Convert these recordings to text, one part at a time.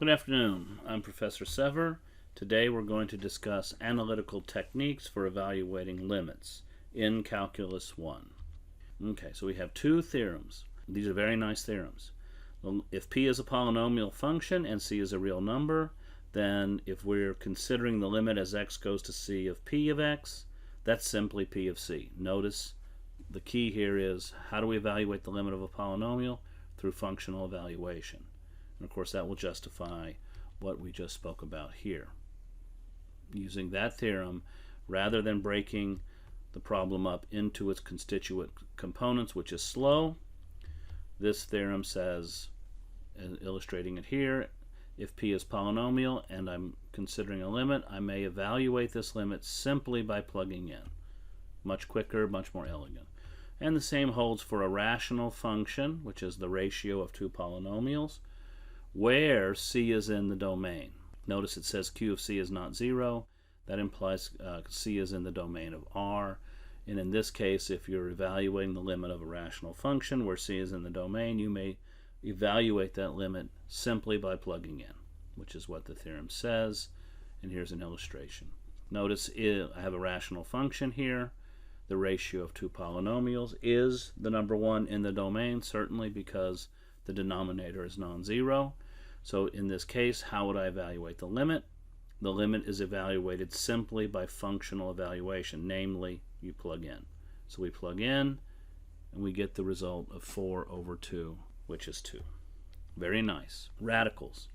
Good afternoon. I'm Professor Sever. Today we're going to discuss analytical techniques for evaluating limits in Calculus 1. Okay, so we have two theorems. These are very nice theorems. If p is a polynomial function and c is a real number, then if we're considering the limit as x goes to c of p of x, that's simply p of c. Notice the key here is, how do we evaluate the limit of a polynomial? Through functional evaluation. And of course that will justify what we just spoke about here. Using that theorem, rather than breaking the problem up into its constituent components, which is slow, this theorem says, illustrating it here, if p is polynomial and I'm considering a limit, I may evaluate this limit simply by plugging in. Much quicker, much more elegant. And the same holds for a rational function, which is the ratio of two polynomials, where c is in the domain. Notice it says q of c is not 0. That implies c is in the domain of R. And in this case, if you're evaluating the limit of a rational function where c is in the domain, you may evaluate that limit simply by plugging in, which is what the theorem says. And here's an illustration. Notice I have a rational function here. The ratio of two polynomials is the number 1 in the domain, certainly because the denominator is non-zero. So in this case, how would I evaluate the limit? The limit is evaluated simply by functional evaluation, namely you plug in. So we plug in and we get the result of 4 over 2, which is 2. Very nice. Radicals.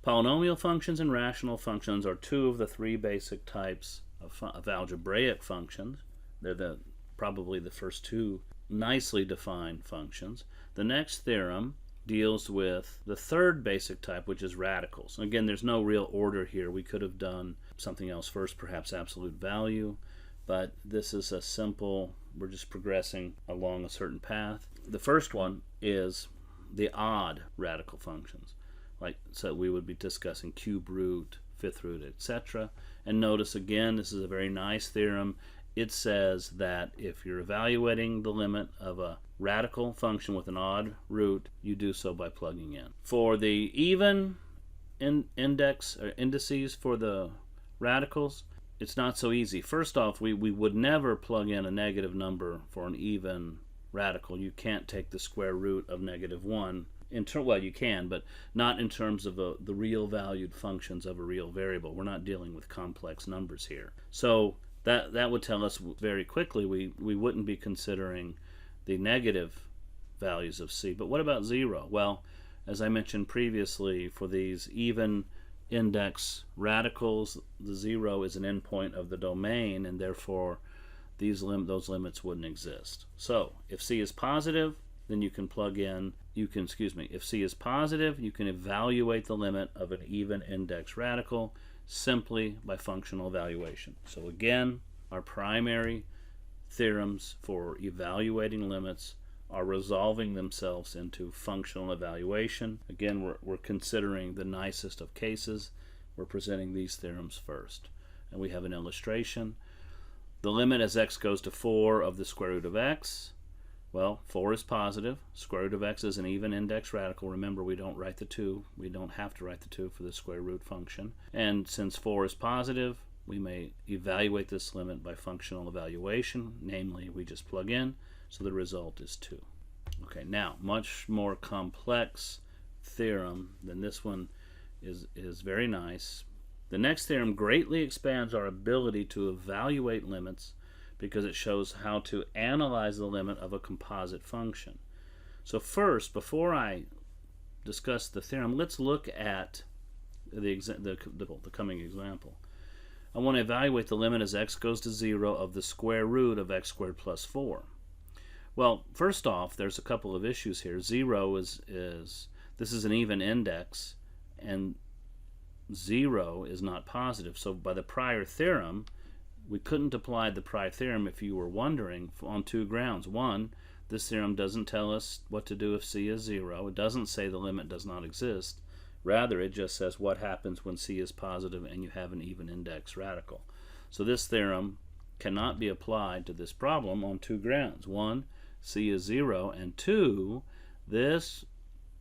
Polynomial functions and rational functions are two of the three basic types of algebraic functions. They're probably the first two nicely defined functions. The next theorem deals with the third basic type, which is radicals. Again, there's no real order here. We could have done something else first, perhaps absolute value, but this is a simple, we're just progressing along a certain path. The first one is the odd radical functions. So we would be discussing cube root, fifth root, etc. And notice again, this is a very nice theorem. It says that if you're evaluating the limit of a radical function with an odd root, you do so by plugging in. For the even indices for the radicals, it's not so easy. First off, we would never plug in a negative number for an even radical. You can't take the square root of -1. Well, you can, but not in terms of the real valued functions of a real variable. We're not dealing with complex numbers here. So that would tell us very quickly we wouldn't be considering the negative values of c. But what about 0? Well, as I mentioned previously, for these even index radicals, the 0 is an endpoint of the domain, and therefore those limits wouldn't exist. So if c is positive, then you can plug in, if c is positive, you can evaluate the limit of an even index radical simply by functional evaluation. So again, our primary theorems for evaluating limits are resolving themselves into functional evaluation. Again, we're considering the nicest of cases. We're presenting these theorems first. And we have an illustration. The limit as x goes to 4 of the square root of x. Well, 4 is positive. Square root of x is an even index radical. Remember, we don't write the 2. We don't have to write the 2 for the square root function. And since 4 is positive, we may evaluate this limit by functional evaluation. Namely, we just plug in, so the result is 2. Okay, now, much more complex theorem than this one is very nice. The next theorem greatly expands our ability to evaluate limits because it shows how to analyze the limit of a composite function. So first, before I discuss the theorem, let's look at the coming example. I want to evaluate the limit as x goes to 0 of the square root of x squared plus 4. Well, first off, there's a couple of issues here. 0 this is an even index, and 0 is not positive. So by the prior theorem, we couldn't apply the prior theorem if you were wondering, on two grounds. One, this theorem doesn't tell us what to do if c is 0. It doesn't say the limit does not exist. Rather, it just says what happens when c is positive and you have an even index radical. So this theorem cannot be applied to this problem on two grounds. One, c is 0, and two, this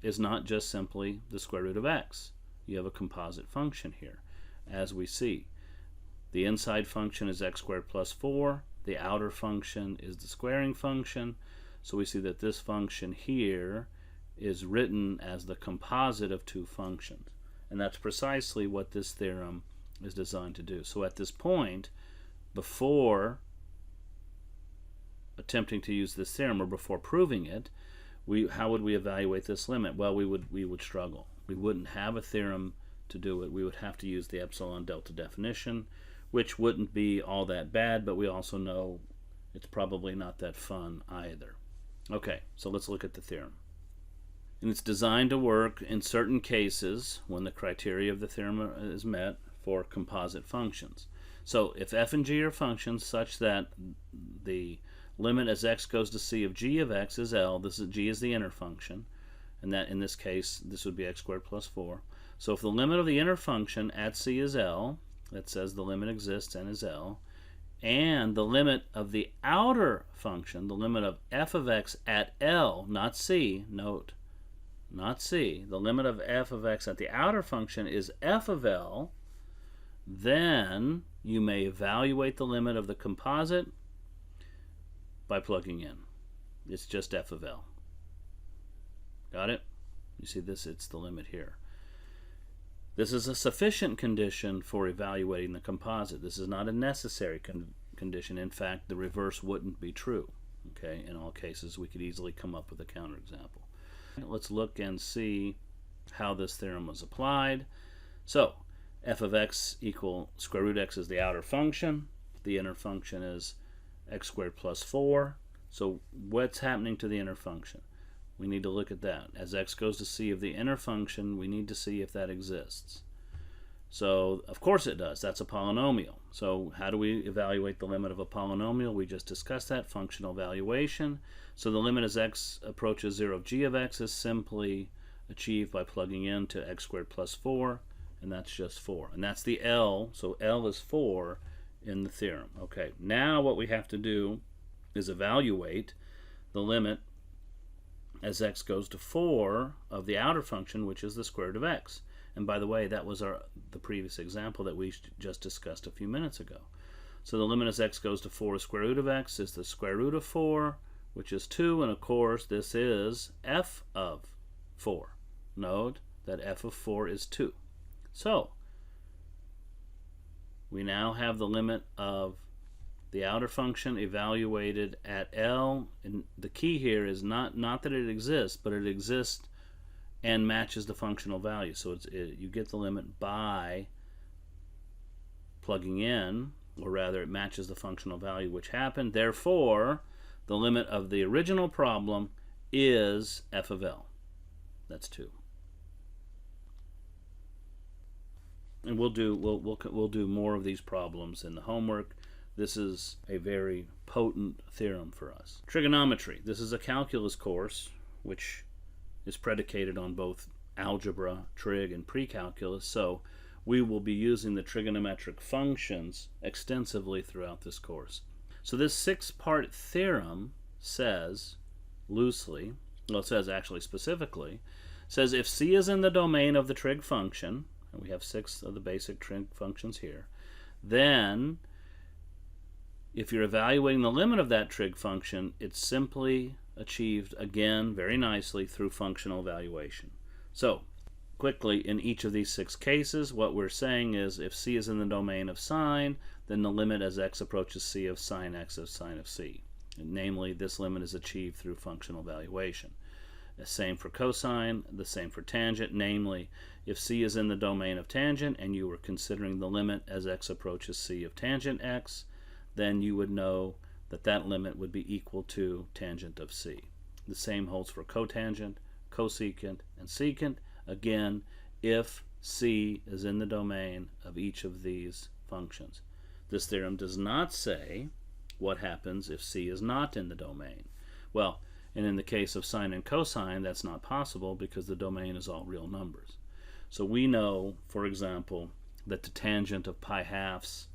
is not just simply the square root of x. you have a composite function here, as we see. The inside function is x squared plus 4. The outer function is the squaring function. So we see that this function here is written as the composite of two functions. And that's precisely what this theorem is designed to do. So at this point, before attempting to use this theorem, or before proving it, how would we evaluate this limit? Well, we would struggle. We wouldn't have a theorem to do it. We would have to use the epsilon delta definition, which wouldn't be all that bad, but we also know it's probably not that fun either. Okay, so let's look at the theorem. And it's designed to work in certain cases when the criteria of the theorem is met for composite functions. So if f and g are functions such that the limit as x goes to c of g of x is L, g is the inner function, and that in this case this would be x squared plus 4. So if the limit of the inner function at c is L, that says the limit exists and is L, and the limit of the outer function, the limit of f of x at L, not c, note, not c, the limit of f of x at the outer function is f of L, then you may evaluate the limit of the composite by plugging in. It's just f of L. Got it? You see this, it's the limit here. This is a sufficient condition for evaluating the composite. This is not a necessary condition. In fact, the reverse wouldn't be true. Okay, in all cases, we could easily come up with a counterexample. Let's look and see how this theorem was applied. So, f of x equal square root x is the outer function. The inner function is x squared plus 4. So what's happening to the inner function? We need to look at that. As x goes to c of the inner function, we need to see if that exists. So, of course it does. That's a polynomial. So how do we evaluate the limit of a polynomial? We just discussed that, functional valuation. So the limit as x approaches 0 of g of x is simply achieved by plugging in to x squared plus 4, and that's just 4. And that's the L, so L is 4 in the theorem. Okay, now what we have to do is evaluate the limit as x goes to 4 of the outer function, which is the square root of x. And by the way, that was the previous example that we just discussed a few minutes ago. So the limit as x goes to 4 square root of x is the square root of 4, which is 2, and of course this is f of 4. Note that f of 4 is 2. So we now have the limit of the outer function evaluated at L, and the key here is not that it exists, but it exists and matches the functional value. So you get the limit by plugging in, or rather it matches the functional value which happened. Therefore, the limit of the original problem is f of L. That's 2. And we'll do more of these problems in the homework. This is a very potent theorem for us. Trigonometry. This is a calculus course which is predicated on both algebra, trig, and pre-calculus, so we will be using the trigonometric functions extensively throughout this course. So this 6-part theorem says, loosely, well it says actually specifically, says if c is in the domain of the trig function, and we have 6 of the basic trig functions here, then if you're evaluating the limit of that trig function, it's simply achieved again very nicely through functional evaluation. So quickly, in each of these 6 cases, what we're saying is if c is in the domain of sine, then the limit as x approaches c of sine x of sine of c. And namely, this limit is achieved through functional evaluation. The same for cosine, the same for tangent, namely, if c is in the domain of tangent and you were considering the limit as x approaches c of tangent x, then you would know that that limit would be equal to tangent of c. The same holds for cotangent, cosecant, and secant, again, if c is in the domain of each of these functions. This theorem does not say what happens if c is not in the domain. Well, and in the case of sine and cosine, that's not possible because the domain is all real numbers. So we know, for example, that the tangent of pi halves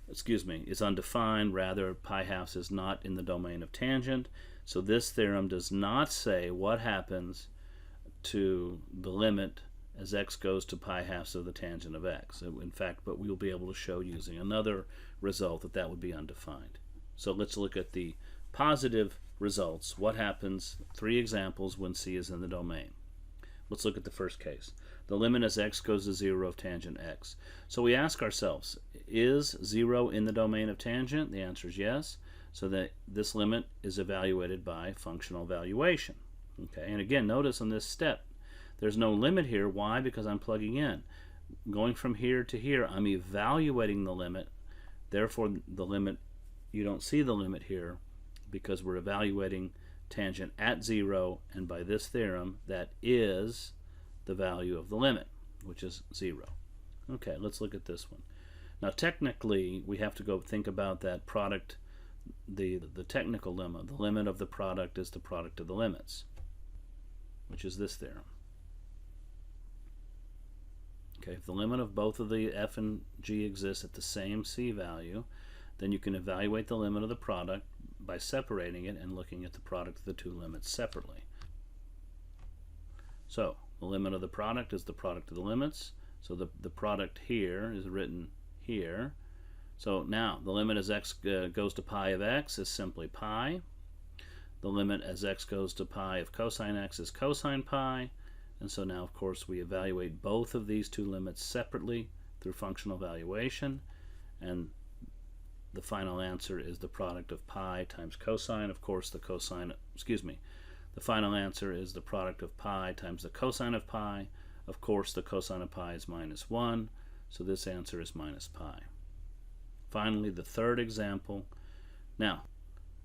is undefined. Rather, pi halves is not in the domain of tangent. So this theorem does not say what happens to the limit as x goes to pi halves of the tangent of x. In fact, but we'll be able to show using another result that that would be undefined. So let's look at the positive results. What happens? 3 examples when c is in the domain. Let's look at the first case. The limit as x goes to 0 of tangent x. So we ask ourselves, is 0 in the domain of tangent? The answer is yes. So that this limit is evaluated by functional evaluation. Okay, and again, notice on this step, there's no limit here. Why? Because I'm plugging in. Going from here to here, I'm evaluating the limit. Therefore, the limit, you don't see the limit here because we're evaluating tangent at 0, and by this theorem, that is the value of the limit, which is 0. Okay, let's look at this one. Now, technically, we have to go think about that product, the technical limit. The limit of the product is the product of the limits, which is this theorem. Okay, if the limit of both of the f and g exists at the same c value, then you can evaluate the limit of the product by separating it and looking at the product of the 2 limits separately. So, the limit of the product is the product of the limits. So the product here is written here. So now, the limit as x goes to pi of x is simply pi. The limit as x goes to pi of cosine x is cosine pi. And so now, of course, we evaluate both of these 2 limits separately through functional evaluation. And the final answer is the product of pi times cosine. Of course, the final answer is the product of pi times the cosine of pi. Of course, the cosine of pi is minus 1. So this answer is minus pi. Finally, the third example. Now,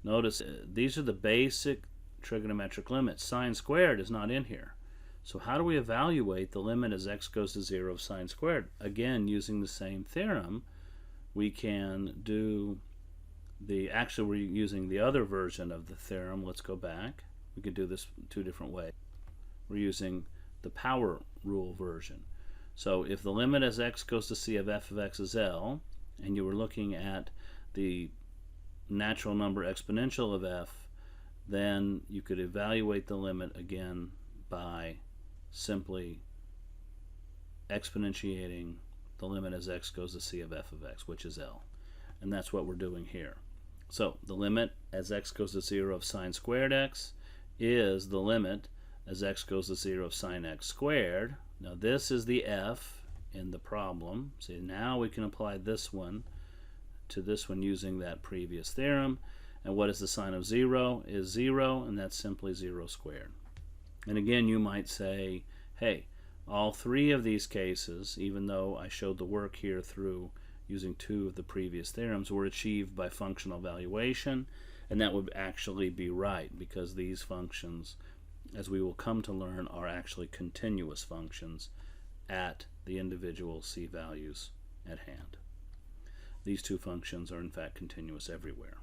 notice these are the basic trigonometric limits. Sine squared is not in here. So how do we evaluate the limit as x goes to 0 of sine squared? Again, using the same theorem, we can do actually we're using the other version of the theorem. Let's go back. We could do this 2 different ways. We're using the power rule version. So if the limit as x goes to c of f of x is L, and you were looking at the natural number exponential of f, then you could evaluate the limit again by simply exponentiating the limit as x goes to c of f of x, which is L. And that's what we're doing here. So the limit as x goes to 0 of sine squared x is the limit as x goes to 0 of sine x squared. Now this is the f in the problem. See, now we can apply this one to this one using that previous theorem. And what is the sine of 0? Is 0, and that's simply 0 squared. And again, you might say, hey, all 3 of these cases, even though I showed the work here through using 2 of the previous theorems, were achieved by functional evaluation, and that would actually be right, because these functions, as we will come to learn, are actually continuous functions at the individual c values at hand. These 2 functions are in fact continuous everywhere.